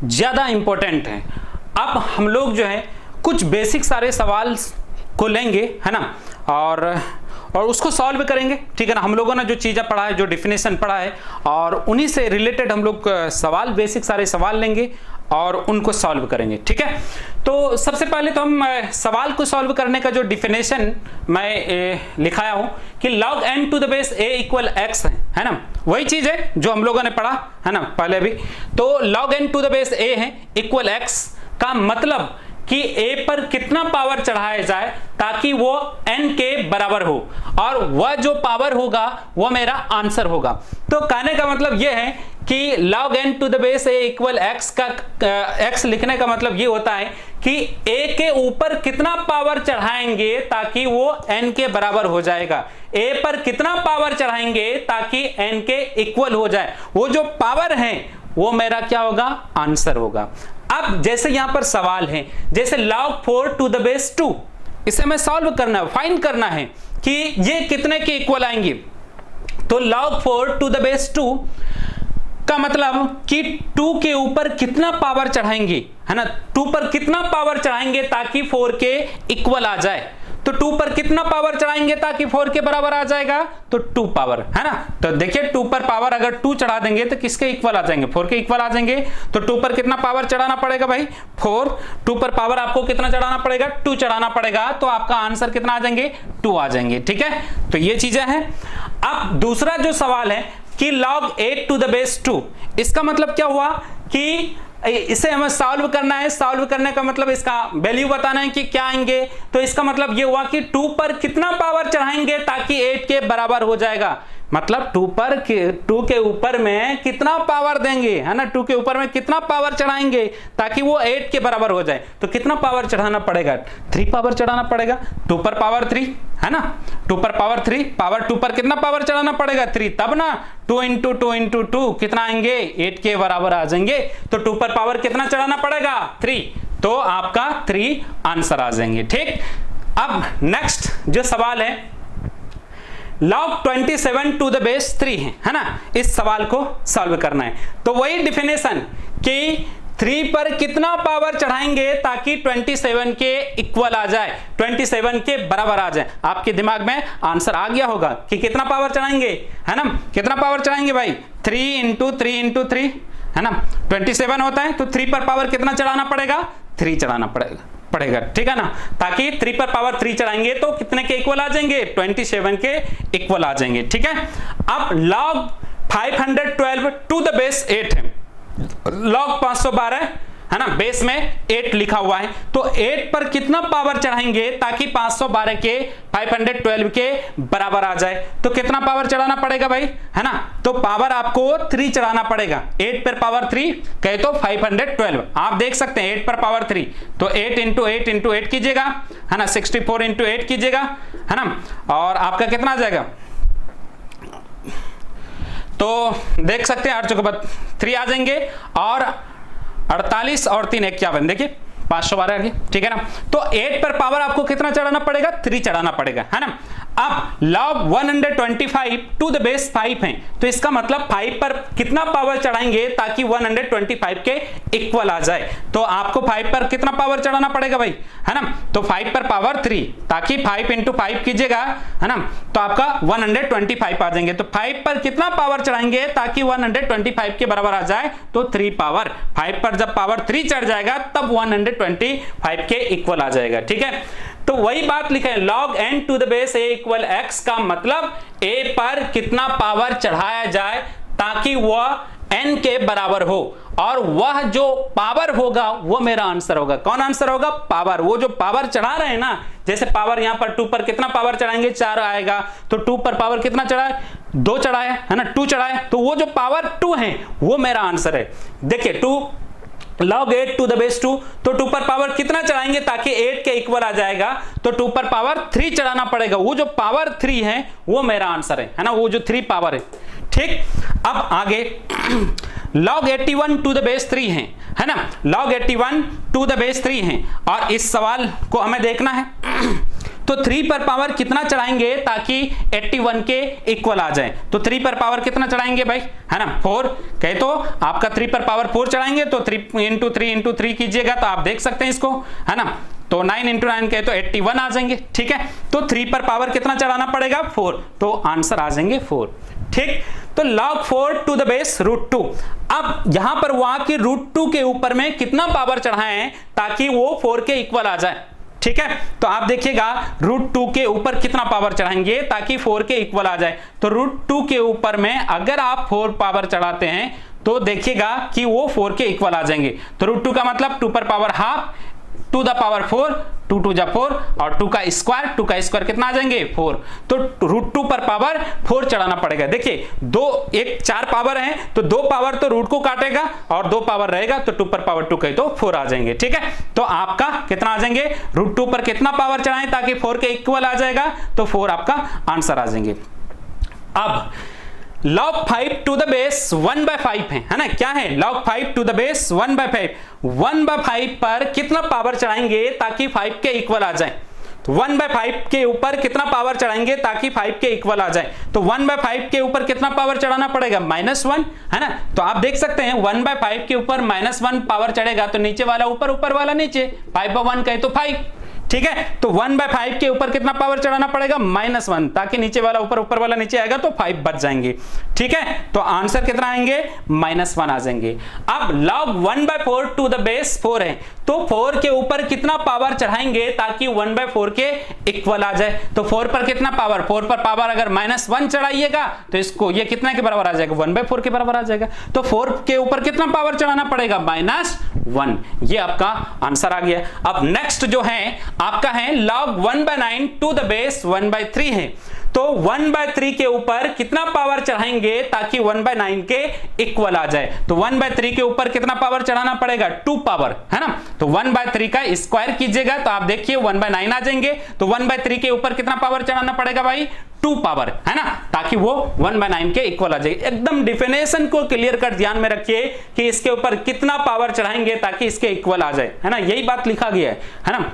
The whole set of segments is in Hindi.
ज़्यादा इम्पोर्टेंट है। अब हम लोग जो है कुछ बेसिक सारे सवाल को लेंगे, है ना, और उसको सॉल्व करेंगे, ठीक है ना। हम लोगों ने जो चीज़ें पढ़ा है, जो डिफिनेशन पढ़ा है, और उन्हीं से रिलेटेड हम लोग सवाल, बेसिक सारे सवाल लेंगे और उनको सॉल्व करेंगे, ठीक है। तो सबसे पहले तो हम सवाल को सॉल्व करने का जो डिफिनेशन मैं लिखाया हूं कि log n to the base a equal x है ना, वही चीज है जो हम लोगों ने पढ़ा है ना पहले भी। तो log n to the base a है इक्वल x का मतलब कि a पर कितना पावर चढ़ाया जाए ताकि वो n के बराबर हो, और वह जो पावर होगा वो मेरा आंसर होगा। तो कहने का मतलब ये है कि log n to the base a equal x का x लिखने का मतलब ये होता है कि a के ऊपर कितना पावर चढ़ाएंगे ताकि वो n के बराबर हो जाएगा। a पर कितना पावर चढ़ाएंगे ताकि n के इक्वल हो जाए, वो जो पावर है वो मेरा क्या होगा, आंसर होगा। अब जैसे यहां पर सवाल है, जैसे log 4 टू द बेस 2, इसे हमें सॉल्व करना है, फाइंड करना है कि ये कितने के इक्वल आएंगे। तो log 4 टू द बेस 2 का मतलब कि 2 के ऊपर कितना पावर चढ़ाएंगे, है ना, 2 पर कितना पावर चढ़ाएंगे ताकि 4 के इक्वल आ जाए। तो 2 पर कितना पावर चढ़ाएंगे ताकि 4 के बराबर आ जाएगा, तो 2 पावर, है ना। तो देखिए 2 पर पावर अगर 2 चढ़ा देंगे तो किसके इक्वल आ जाएंगे, 4 के इक्वल आ जाएंगे। तो 2 पर कितना पावर चढ़ाना पड़ेगा भाई, 4। 2 पर पावर आपको कितना चढ़ाना पड़ेगा, 2 चढ़ाना पड़ेगा, तो आपका आंसर कितना आ जाएंगे, 2 आ जाएंगे, ठीक है। तो ये चीजें हैं। अब दूसरा जो सवाल है कि log 8 टू द बेस 2, इसका मतलब क्या हुआ कि इसे हमें सॉल्व करना है। सॉल्व करने का मतलब इसका वैल्यू बताना है कि क्या आएंगे। तो इसका मतलब ये हुआ कि 2 पर कितना पावर चढ़ाएंगे ताकि 8 के बराबर हो जाएगा, मतलब 2 के ऊपर में कितना पावर देंगे, है ना, 2 के ऊपर में कितना पावर चढ़ाएंगे ताकि वो 8 के बराबर हो जाए। तो कितना पावर चढ़ाना पड़ेगा, 3 पावर चढ़ाना पड़ेगा। 2 पर पावर 3, है ना, 2 पर पावर 3, पावर 2 पर कितना पावर चढ़ाना पड़ेगा, 3, तब ना 2 इंटू 2 इंटू 2 कितना आएंगे, 8 के बराबर आ जाएंगे। तो 2 पर पावर कितना चढ़ाना पड़ेगा, 3, तो आपका 3 आंसर आ जाएंगे, ठीक। अब नेक्स्ट जो सवाल है log 27 टू द बेस 3 है ना, इस सवाल को सॉल्व करना है। तो वही डिफिनेशन कि 3 पर कितना पावर चढ़ाएंगे ताकि 27 के इक्वल आ जाए, 27 के बराबर आ जाए। आपके दिमाग में आंसर आ गया होगा कि कितना पावर चढ़ाएंगे, है ना, कितना पावर चढ़ाएंगे भाई, 3 इंटू 3 इंटू 3, है ना, 27 होता है। तो 3 पर पावर कितना चढ़ाना पड़ेगा, 3 चढ़ाना पड़ेगा, ठीक है ना। ताकि 3 पर पावर 3 चढ़ाएंगे तो कितने के इक्वल आ जाएंगे, 27 के इक्वल आ जाएंगे, ठीक है। अब log 512 टू द बेस 8 है, log 512, है ना, बेस में 8 लिखा हुआ है। तो 8 पर कितना पावर चढ़ाएंगे ताकि 512 के 512 के बराबर आ जाए। तो कितना पावर चढ़ाना पड़ेगा भाई, है ना, तो पावर आपको 3 चढ़ाना पड़ेगा। 8 पर पावर 3 कहे तो 512, आप देख सकते हैं 8 पर पावर 3, तो 8 इंटू 8 इंटू 8 कीजिएगा, है ना, 64 इंटू 8 कीजिएगा, है ना, और आपका कितना आ जाएगा। तो देख सकते हैं 8 चौके बाद 3 आ जाएंगे, और 48 और 3 51, देखिए 512, ठीक है ना। तो 8 पर पावर आपको कितना चढ़ाना पड़ेगा, 3 चढ़ाना पड़ेगा, है ना। अब log 125 टू द बेस 5 है, तो इसका मतलब 5 पर कितना पावर चढ़ाएंगे ताकि 125 के इक्वल आ जाए। तो आपको 5 पर कितना पावर चढ़ाना पड़ेगा भाई, है ना, तो 5 पर पावर 3, ताकि 5 इंटू 5 कीजिएगा, है ना, तो आपका 125 आ जाएंगे। तो 5 पर कितना पावर चढ़ाएंगे ताकि 125 के बराबर आ जाए, तो 3 पावर। 5 पर जब पावर 3 चढ़ जाएगा तब 125 के इक्वल आ जाएगा, ठीक है। तो वही बात लिखे हैं, log n to the base a equal x का मतलब a पर कितना पावर चढ़ाया जाए ताकि वह n के बराबर हो, और वह जो पावर होगा वो मेरा आंसर होगा। कौन आंसर होगा, पावर। वो जो पावर चढ़ा रहे हैं ना, जैसे पावर यहां पर 2 पर कितना पावर चढ़ाएंगे, 4 आएगा, तो 2 पर पावर कितना चढ़ाए, 2 चढ़ाए, है ना, 2 चढ़ाए, तो वो जो पावर 2 है वो मेरा आंसर है। देखिए 2 log 8 टू द बेस 2, तो 2 पर पावर कितना चढ़ाएंगे ताकि 8 के इक्वल आ जाएगा, तो 2 पर पावर 3 चढ़ाना पड़ेगा। वो जो पावर 3 है वो मेरा आंसर है ना, वो जो 3 पावर है, ठीक। अब आगे log 81 टू द बेस 3 है ना, log 81 टू द बेस 3 है, और इस सवाल को हमें देखना है तो 3 पर पावर कितना चढ़ाएंगे ताकि 81 के इक्वल आ जाए? तो 3 पर पावर कितना चढ़ाएंगे भाई, है ना 4 कहे तो आपका 3 पर पावर 4 चढ़ाएंगे तो 3 इंटू 3 कीजिएगा तो आप देख सकते हैं इसको, है ना, तो 9 इंटू 9 कहे तो 81 आ जाएंगे। ठीक है, तो 3 पर पावर कितना चढ़ाना पड़ेगा 4, तो आंसर आ जाएंगे 4। ठीक, तो log 4 टू द बेस √2। अब यहां पर वहां की √2 के ऊपर में कितना पावर चढ़ाएं ताकि वो 4 के इक्वल आ जाए। ठीक है, तो आप देखिएगा √2 के ऊपर कितना पावर चढ़ाएंगे ताकि 4 के इक्वल आ जाए। तो √2 के ऊपर में अगर आप 4 पावर चढ़ाते हैं तो देखिएगा कि वो 4 के इक्वल आ जाएंगे। तो √2 का मतलब 2 पर पावर हाफ, 2 द पावर 4, 2 2 जा 4 और 2 का स्क्वायर कितना आ जाएंगे 4। तो √2 पर पावर 4 चढ़ाना पड़ेगा। देखिए 4 पावर है तो 2 पावर तो रूट को काटेगा और 2 पावर रहेगा तो 2 पर पावर 2 कहे तो 4 आ जाएंगे। ठीक है, तो आपका कितना आ जाएंगे, √2 पर कितना पावर चढ़ाएं ताकि 4 के इक्वल आ जाएगा, तो 4 आपका आंसर आ जाएंगे। अब log 5 टू द बेस 1/5 है ना, क्या है log 5 टू द बेस 1/5, 1/5 पर कितना पावर चढ़ाएंगे ताकि 5 के इक्वल आ जाए। तो 1/5 के ऊपर कितना पावर चढ़ाएंगे ताकि 5 के इक्वल आ जाए। तो 1/5 के ऊपर कितना पावर चढ़ाना पड़ेगा -1, है ना, तो आप देख सकते हैं 1/5 के ऊपर -1 पावर चढ़ेगा तो नीचे वाला ऊपर, ऊपर वाला नीचे, 5/1 कहे तो 5। ठीक है, तो 1/5 के ऊपर कितना पावर चढ़ाना पड़ेगा -1 ताकि नीचे वाला ऊपर, ऊपर वाला नीचे आएगा तो 5 बच जाएंगे। ठीक है, तो आंसर कितना आएंगे -1 आ जाएंगे। अब log 1/4 टू द बेस 4 है तो 4 के ऊपर कितना पावर चढ़ाएंगे ताकि 1/4 के इक्वल आ जाए। तो 4 पर कितना पावर, 4 पर पावर अगर -1 चढ़ाइएगा तो इसको ये कितना के बराबर आ जाएगा 1/4 के बराबर आ जाएगा। तो 4 के ऊपर कितना पावर चढ़ाना पड़ेगा -1, ये आपका आंसर आ गया। अब नेक्स्ट जो है आपका है log 1/9 टू द बेस 1/3 है तो 1/3 के ऊपर कितना पावर चढ़ाएंगे ताकि 1/9 के इक्वल आ जाए। तो 1/3 के ऊपर कितना पावर चढ़ाना पड़ेगा 2 पावर, है ना, तो 1/3 का स्क्वायर कीजिएगा तो आप देखिए 1/9 आ जाएंगे। तो 1/3 के ऊपर कितना पावर चढ़ाना पड़ेगा भाई 2 पावर, है ना, ताकि वो 1/9 के इक्वल आ जाए। एकदम डिफिनेशन को क्लियर कर ध्यान में रखिए कि इसके ऊपर कितना पावर चढ़ाएंगे ताकि इसके इक्वल आ जाए, है ना, यही बात लिखा गया है ना।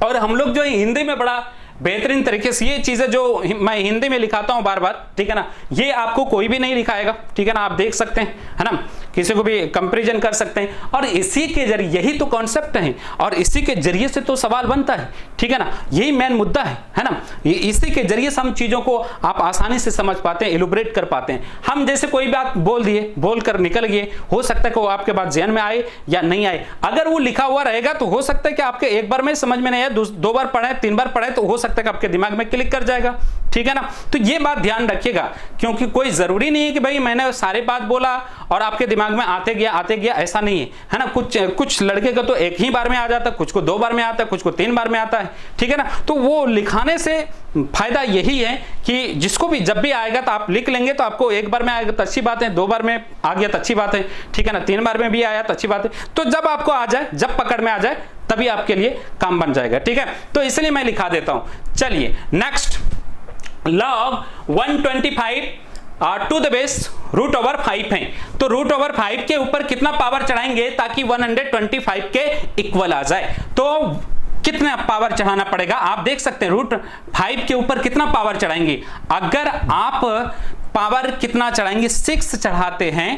और हम लोग जो हिंदी में बड़ा बेहतरीन तरीके से ये चीजें जो मैं हिंदी में लिखाता हूं बार बार, ठीक है ना, ये आपको कोई भी नहीं लिखाएगा। ठीक है ना, आप देख सकते हैं, है ना, किसी को भी कंपैरिजन कर सकते हैं और इसी के जरिए, यही तो कॉन्सेप्ट है और इसी के जरिए से तो सवाल बनता है। ठीक है ना, यही मेन मुद्दा है ना, इसी के जरिए से हम चीजों को आप आसानी से समझ पाते हैं, इलुब्रेट कर पाते हैं। हम जैसे कोई बात बोल दिए, बोल कर निकल गए, हो सकता है कि वो आपके पास ध्यान में आए या नहीं आए। अगर वो लिखा हुआ रहेगा तो हो सकता है कि आपके एक बार में समझ में नहीं आया, 2 बार पढ़े, 3 बार पढ़े तो हो सकता है कि आपके दिमाग में क्लिक कर जाएगा। ठीक है ना, तो ये बात ध्यान रखिएगा क्योंकि कोई जरूरी नहीं है कि भाई मैंने सारी बात बोला और आपके दिमाग में आते गया, ऐसा नहीं है ना। कुछ लड़के का तो एक ही बार में आ जाता है, कुछ को 2 बार में आता है, कुछ को 3 बार में आता है। ठीक है ना, तो वो लिखाने से फायदा यही है कि जिसको भी जब भी आएगा तो आप लिख लेंगे तो आपको 1 बार में आएगा तो अच्छी बात है, 2 बार में आ गया तो अच्छी बात है, ठीक है ना, 3 बार में भी आया तो अच्छी बात है। तो जब आपको आ जाए, जब पकड़ में आ जाए तभी आपके लिए काम बन जाएगा। ठीक है, तो इसलिए मैं लिखा देता हूं। चलिए next, log 125 to the base √5 है तो √5 के ऊपर कितना पावर चढ़ाएंगे ताकि 125 के इक्वल आ जाए। तो कितना पावर चढ़ाना पड़ेगा आप देख सकते हैं, √5 के ऊपर कितना पावर चढ़ाएंगे। अगर आप पावर कितना चढ़ाएंगे 6 चढ़ाते हैं,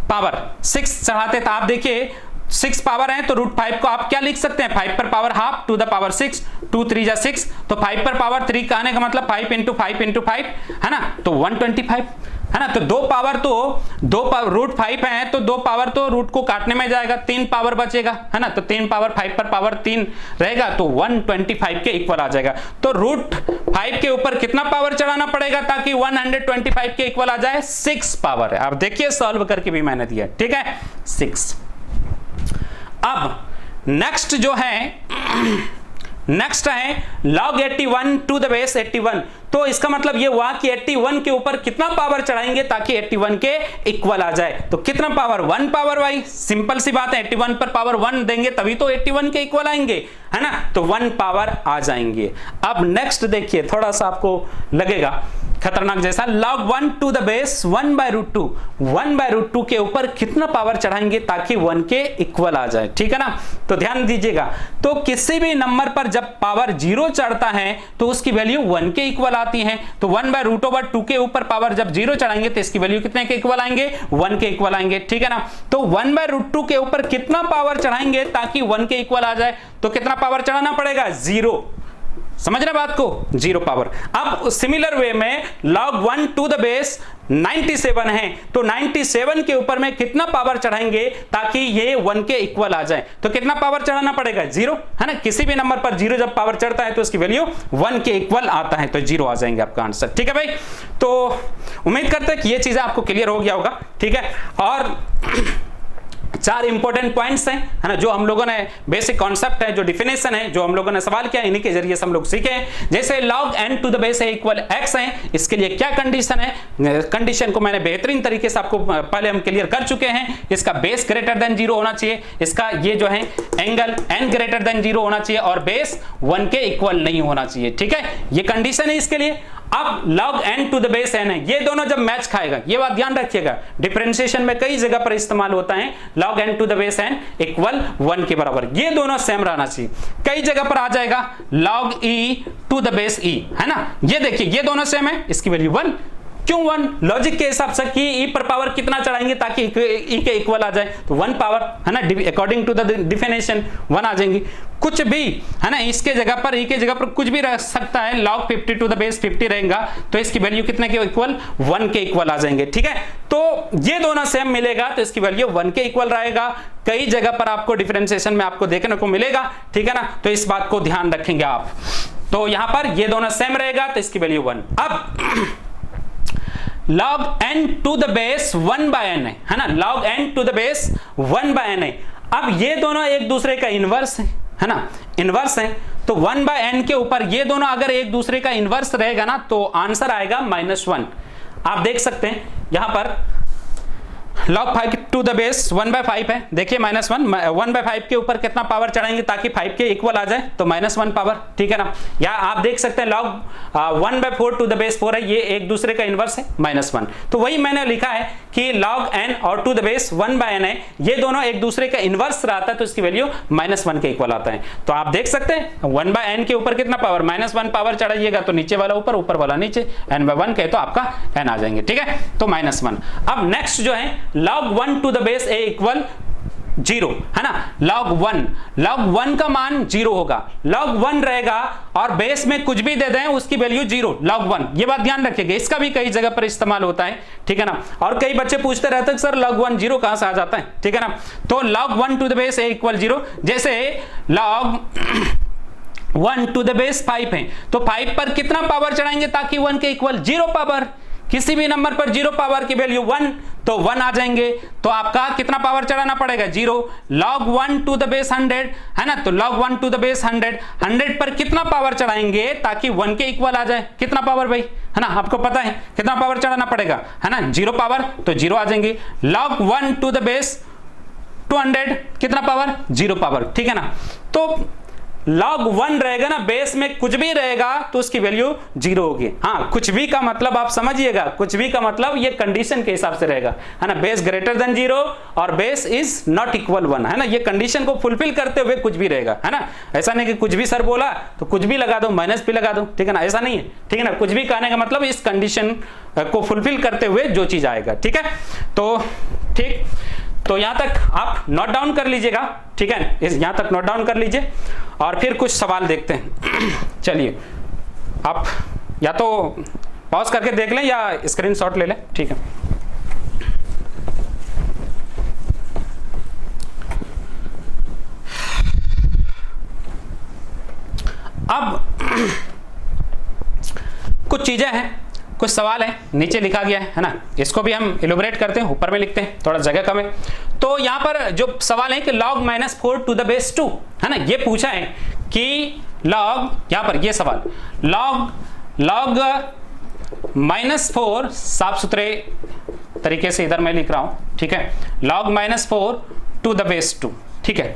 पावर 6 चढ़ाते तो आप देखिए 6 पावर है तो √5 को आप क्या लिख सकते हैं, 5 पर पावर हाफ, 2 द पावर 6, 2 3 जा 6, तो 5 पर पावर 3 कहने का मतलब 5 × 5 × 5 है ना, तो 125 है ना। तो 2 पावर तो √5 है तो 2 पावर तो रूट को काटने में जाएगा, 3 पावर बचेगा, है ना, तो 3 पावर 5 पर पावर 3 रहेगा तो 125 के इक्वल आ जाएगा। तो √5 के ऊपर कितना पावर चढ़ाना पड़ेगा ताकि 125 के इक्वल आ जाए, 6 पावर है। आप देखिए सॉल्व करके भी मैंने दिया, ठीक है, 6। अब नेक्स्ट जो है, नेक्स्ट है log 81 टू द बेस 81 तो इसका मतलब ये हुआ कि 81 के ऊपर कितना पावर चढ़ाएंगे ताकि 81 के इक्वल आ जाए। तो कितना पावर, 1 पावर भाई, सिंपल सी बात है, 81 पर पावर 1 देंगे तभी तो 81 के इक्वल आएंगे, है ना, तो 1 पावर आ जाएंगे। अब नेक्स्ट देखिए, थोड़ा सा आपको लगेगा खतरनाक जैसा, log 1 टू द बेस 1/√2, 1/√2 के ऊपर कितना पावर चढ़ाएंगे ताकि 1 के इक्वल आ जाए, ठीक है ना। तो ध्यान दीजिएगा, तो किसी भी नंबर पर जब पावर 0 चढ़ता है तो उसकी वैल्यू 1 के इक्वल आती है। तो 1/√2 के ऊपर पावर जब 0 चढ़ाएंगे तो इसकी वैल्यू कितने के इक्वल आएंगे, 1 के इक्वल आएंगे, ठीक है ना। तो 1/√2 के ऊपर कितना पावर चढ़ाएंगे ताकि 1 के इक्वल आ जाए, तो कितना पावर चढ़ाना पड़ेगा, 0। समझ रहे बात को, 0 पावर। अब सिमिलर वे में log 1 टू द बेस 97 है, तो 97 के ऊपर में कितना पावर चढ़ाएंगे ताकि ये 1 के इक्वल आ जाए, तो कितना पावर चढ़ाना पड़ेगा, 0, है ना। किसी भी नंबर पर 0 जब पावर चढ़ता है तो उसकी वैल्यू 1 के इक्वल आता है, तो 0 आ जाएंगे आपका आंसर, ठीक है भाई। तो उम्मीद करते हैं कि ये चीजें आपको क्लियर हो गया होगा, ठीक है। और 4 इंपॉर्टेंट पॉइंट्स हैं, है ना, जो हम लोगों ने बेसिक कॉन्सेप्ट है, जो डिफिनेशन है, जो हम लोगों ने सवाल किया, इन्हीं के जरिए से हम लोग सीखे हैं। जैसे log n to the base है इक्वल x है, इसके लिए क्या कंडीशन है, कंडीशन को मैंने बेहतरीन तरीके से आपको पहले हम क्लियर कर चुके हैं। इसका बेस ग्रेटर देन 0 होना चाहिए, इसका ये जो है एंगल n ग्रेटर देन 0 होना चाहिए और बेस 1 के इक्वल नहीं होना चाहिए, ठीक है, ये कंडीशन है इसके लिए। अब log n to the base n है, ये दोनों जब मैच खाएगा, ये बात ध्यान रखिएगा, डिफरेंशिएशन में कई जगह पर इस्तेमाल होता है log n to the base n equal 1 के बराबर, ये दोनों सेम रहना चाहिए। कई जगह पर आ जाएगा log e to the base e, है ना, ये देखिए ये दोनों सेम है, इसकी वैल्यू 1, क्यों 1, लॉजिक के हिसाब से कि ई पर पावर कितना चढ़ाएंगे ताकि ई के इक्वल आ जाए, तो 1 पावर, है ना, अकॉर्डिंग टू द डिफिनेशन 1 आ जाएंगी। कुछ भी, है ना, इसके जगह पर ई के जगह पर कुछ भी रह सकता है, log 50 टू द बेस 50 रहेगा तो इसकी वैल्यू कितने के इक्वल, 1 के इक्वल आ जाएंगे, ठीक है। तो ये दोनों सेम मिलेगा तो इसकी वैल्यू 1 के इक्वल रहेगा। कई जगह पर आपको डिफरेंशिएशन में आपको देखने को मिलेगा, ठीक है ना, तो इस बात को ध्यान रखेंगे आप। तो यहां पर ये दोनों सेम रहेगा तो इसकी वैल्यू 1। अब log n to the base 1/n है ना, log n to the base 1/n है। अब ये दोनों एक दूसरे का इनवर्स है ना, इनवर्स है, तो 1/n के ऊपर ये दोनों अगर एक दूसरे का इनवर्स रहेगा ना तो आंसर आएगा -1। आप देख सकते हैं यहां पर log 5 टू द बेस 1/5 है, देखिए -1, 1/5 के ऊपर कितना पावर चढ़ाएंगे ताकि 5 के इक्वल आ जाए, तो -1 पावर, ठीक है ना। या आप देख सकते हैं log 1/4 टू द बेस 4 है, ये एक दूसरे का इनवर्स है, -1। तो वही मैंने लिखा है कि log n और टू द बेस 1/n है, ये दोनों एक दूसरे का इनवर्स रहता है तो इसकी वैल्यू -1 के इक्वल आता है। तो आप देख सकते हैं 1/n के ऊपर कितना पावर, -1 पावर चढ़ाइएगा तो नीचे वाला ऊपर, ऊपर वाला नीचे, n/1 कहे तो आपका n आ जाएंगे, ठीक है, तो -1। अब नेक्स्ट जो है log 1 to the base a equal 0, है ना, log 1 का मान 0 होगा, log 1 रहेगा और बेस में कुछ भी दे दें उसकी वैल्यू 0, log 1, ये बात ध्यान रखिएगा, इसका भी कई जगह पर इस्तेमाल होता है, ठीक है ना। और कई बच्चे पूछते रहते हैं सर log 1 0 कहां से आ जाता है, ठीक है ना। तो log 1 to the base a equal 0, जैसे log 1 टू द बेस 5 है तो 5 पर कितना पावर चढ़ाएंगे ताकि 1 के इक्वल, 0 पावर। किसी भी नंबर पर 0 पावर की वैल्यू 1 तो 1 आ जाएंगे, तो आपका कितना पावर चढ़ाना पड़ेगा, 0। log 1 टू द बेस 100 है ना, तो log 1 टू द बेस 100 पर कितना पावर चढ़ाएंगे ताकि 1 के इक्वल आ जाए, कितना पावर भाई, है ना, आपको पता है कितना पावर चढ़ाना पड़ेगा, है ना, 0 पावर, तो 0 आ जाएंगे। log 1 टू द बेस 200 कितना पावर, 0 पावर, ठीक है ना। तो log 1 रहेगा ना, बेस में कुछ भी रहेगा तो उसकी वैल्यू 0 होगी। हाँ, कुछ भी का मतलब आप समझिएगा, कुछ भी का मतलब ये कंडीशन के हिसाब से रहेगा, है ना, बेस ग्रेटर देन 0 और बेस इज नॉट इक्वल 1, है ना, ये कंडीशन को फुलफिल करते हुए कुछ भी रहेगा, है ना। ऐसा नहीं कि कुछ भी सर बोला तो कुछ भी लगा दो, माइनस भी लगा दो, ठीक है ना, ऐसा नहीं है, ठीक है ना। कुछ भी कहने का मतलब इस कंडीशन को फुलफिल करते हुए जो चीज आएगा, ठीक है। तो ठीक, तो यहां तक आप नोट डाउन कर लीजिएगा, ठीक है, यहां तक नोट डाउन कर लीजिए और फिर कुछ सवाल देखते हैं। चलिए, आप या तो पॉज करके देख लें या स्क्रीनशॉट ले लें, ठीक है। अब कुछ चीजें हैं, कुछ सवाल है, नीचे लिखा गया है ना, इसको भी हम इलैबोरेट करते हैं, ऊपर में लिखते हैं, थोड़ा जगह कम है। तो यहां पर जो सवाल है कि log -4 टू द बेस 2, है ना, ये पूछा है कि log, यहां पर ये सवाल log -4, साफ सुथरे तरीके से इधर मैं लिख रहा हूं, ठीक है, log -4 टू द बेस 2, ठीक है।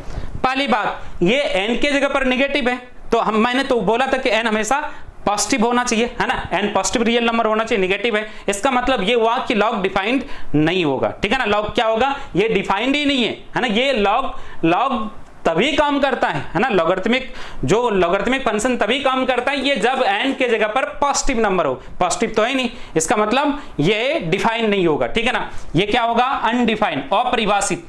पहली बात, ये n के जगह पर निगेटिव है, तो मैंने तो बोला था कि n हमेशा पॉजिटिव होना चाहिए, है ना, n पॉजिटिव रियल नंबर होना चाहिए, नेगेटिव है, इसका मतलब ये हुआ कि लॉग डिफाइंड नहीं होगा, ठीक है ना। लॉग क्या होगा, ये डिफाइंड ही नहीं है ना, ये लॉग तभी काम करता है ना, लॉगरिथमिक फंक्शन तभी काम करता है ये जब n के जगह पर पॉजिटिव नंबर हो। पॉजिटिव तो है नहीं, इसका मतलब ये डिफाइंड नहीं होगा, ठीक है ना। ये क्या होगा, अनडिफाइंड, अपरिभाषित,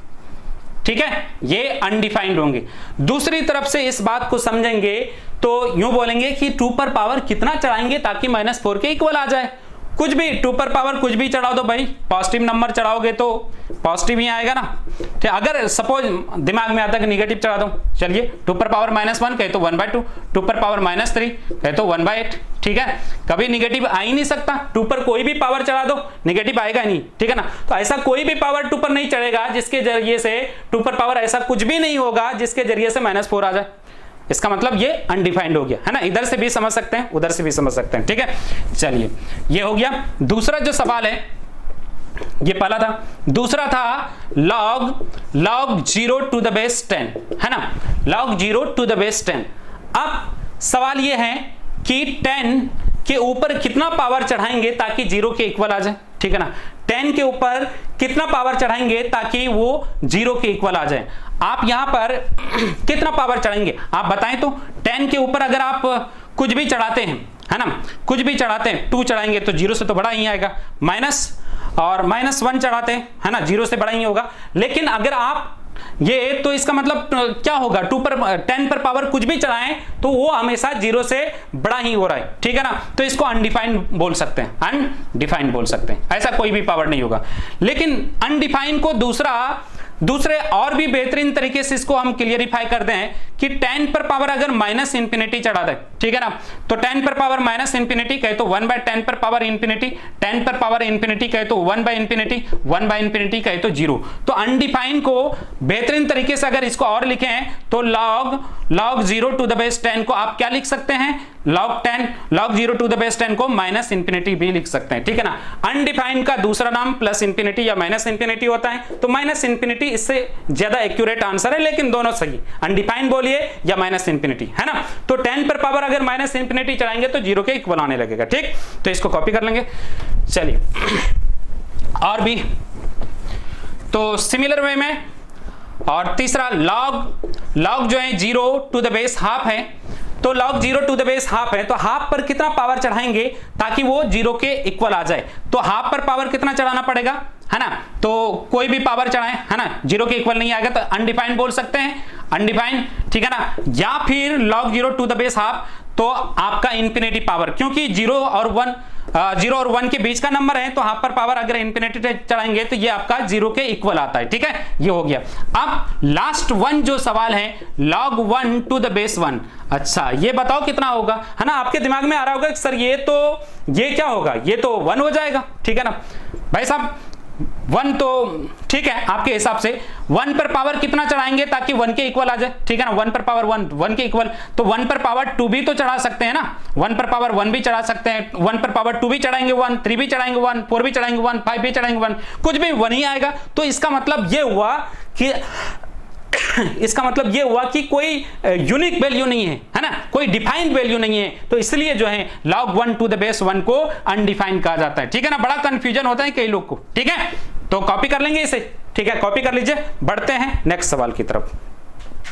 ठीक है, ये अनडिफाइंड होंगे। दूसरी तरफ से इस बात को समझेंगे तो यूं बोलेंगे कि 2 पर पावर कितना चढ़ाएंगे ताकि -4 के इक्वल आ जाए। कुछ भी 2 पर पावर कुछ भी चढ़ा दो भाई, पॉजिटिव नंबर चढ़ाओगे तो पॉजिटिव ही आएगा ना। ठीक, अगर सपोज दिमाग में आता है कि निगेटिव चढ़ा दो, चलिए 2 पर पावर -1 कहे तो 1/2, 2 पर पावर -3 कहे तो 1/8, ठीक है, कभी निगेटिव आ ही नहीं सकता। 2 पर कोई भी पावर चढ़ा दो निगेटिव आएगा नहीं, ठीक है ना। तो ऐसा कोई भी पावर 2 पर नहीं चढ़ेगा जिसके जरिए से 2 पर पावर ऐसा कुछ भी नहीं होगा जिसके जरिए से -4 आ जाए। इसका मतलब ये अनडिफाइंड हो गया, है ना। इधर से भी समझ सकते हैं, उधर से भी समझ सकते हैं, ठीक है। चलिए ये हो गया। दूसरा जो सवाल है, ये पहला था, दूसरा था log 0 to the base 10, है ना, log 0 to the base 10। अब सवाल ये है कि 10 के ऊपर कितना पावर चढ़ाएंगे ताकि 0 के इक्वल आ जाए, ठीक है ना। 10 के ऊपर कितना पावर चढ़ाएंगे ताकि वो 0 के इक्वल आ जाए। आप यहां पर कितना पावर चढ़ाएंगे आप बताएं तो। 10 के ऊपर अगर आप कुछ भी चढ़ाते हैं, है ना, कुछ भी चढ़ाते हैं, 2 चढ़ाएंगे तो 0 से तो बड़ा ही आएगा, -1 चढ़ाते हैं, है ना, 0 से बड़ा ही होगा। लेकिन अगर आप ये, तो इसका मतलब क्या होगा, 10 पर पावर कुछ भी चढ़ाएं तो वो हमेशा 0 से बड़ा ही हो रहा है, ठीक है ना। तो इसको अनडिफाइंड बोल सकते हैं, अनडिफाइंड बोल सकते हैं, ऐसा कोई भी पावर नहीं होगा। लेकिन अनडिफाइंड को दूसरे और भी बेहतरीन तरीके से इसको हम क्लियरिफाई कर दें कि 10 पर पावर अगर -∞ चढ़ा दे, ठीक है ना, तो 10 पर पावर -∞ कहे तो 1/10 पर पावर इंफिनिटी, 10 पर पावर इंफिनिटी कहे तो 1/∞, 1/∞ कहे तो 0। तो अनडिफाइंड को बेहतरीन तरीके से अगर इसको और लिखें तो log 0 to the base 10 को आप क्या लिख सकते हैं, log 0 to the base 10 को -∞ भी लिख सकते हैं, ठीक है ना। अनडिफाइंड का दूसरा नाम +∞ या -∞ होता है, तो -∞ इससे ज्यादा एक्यूरेट आंसर है, लेकिन दोनों सही, अनडिफाइंड बोलिए या -∞, है ना। तो 10 पर पावर अगर -∞ चढ़ाएंगे तो 0 के इक्वल आने लगेगा, ठीक। तो इसको कॉपी कर लेंगे। चलिए और भी तो सिमिलर वे में, और तीसरा log जो है 0 to the base ½ है, तो log 0 to the base ½ है, तो ½ पर कितना पावर चढ़ाएंगे ताकि वो 0 के इक्वल आ जाए। तो ½ पर पावर कितना चढ़ाना पड़ेगा, है ना, तो कोई भी पावर चढ़ाएं, है ना, 0 के इक्वल नहीं आएगा तो अनडिफाइंड बोल सकते हैं, अनडिफाइंड, ठीक है ना। या फिर log 0 to the base ½ तो आपका इंफिनिटी पावर, क्योंकि 0 और 1 के बीच का नंबर है, तो ½ पर पावर अगर इंफिनिटी चढ़ाएंगे तो ये आपका 0 के इक्वल आता है, ठीक है, ये हो गया। अब लास्ट वन जो सवाल है, log 1 to the base 1। अच्छा ये बताओ कितना होगा, है ना। आपके दिमाग में आ रहा होगा कि सर ये क्या होगा, ये तो 1 हो जाएगा, ठीक है ना। भाई साहब 1 तो ठीक है, आपके हिसाब से 1 पर पावर कितना चढ़ाएंगे ताकि 1 के इक्वल आ जाए, ठीक है ना। 1 पर पावर 1 के इक्वल, तो 1 पर पावर 2 भी तो चढ़ा सकते हैं ना, 1 पर पावर 1 भी चढ़ा सकते हैं, 1 पर पावर 2 भी चढ़ाएंगे 1, 3 भी चढ़ाएंगे 1, 4 भी चढ़ाएंगे 1, 5 भी चढ़ाएंगे 1, कुछ भी 1 ही आएगा। तो इसका मतलब ये हुआ कि कोई यूनिक वैल्यू नहीं है ना, कोई डिफाइंड वैल्यू नहीं है, तो इसलिए जो है log 1 to the base 1 को अनडिफाइंड कहा जाता है, ठीक है ना। बड़ा कंफ्यूजन होता है कई लोग को, ठीक है। तो कॉपी कर लेंगे इसे, ठीक है, कॉपी कर लीजिए। बढ़ते हैं नेक्स्ट सवाल की तरफ।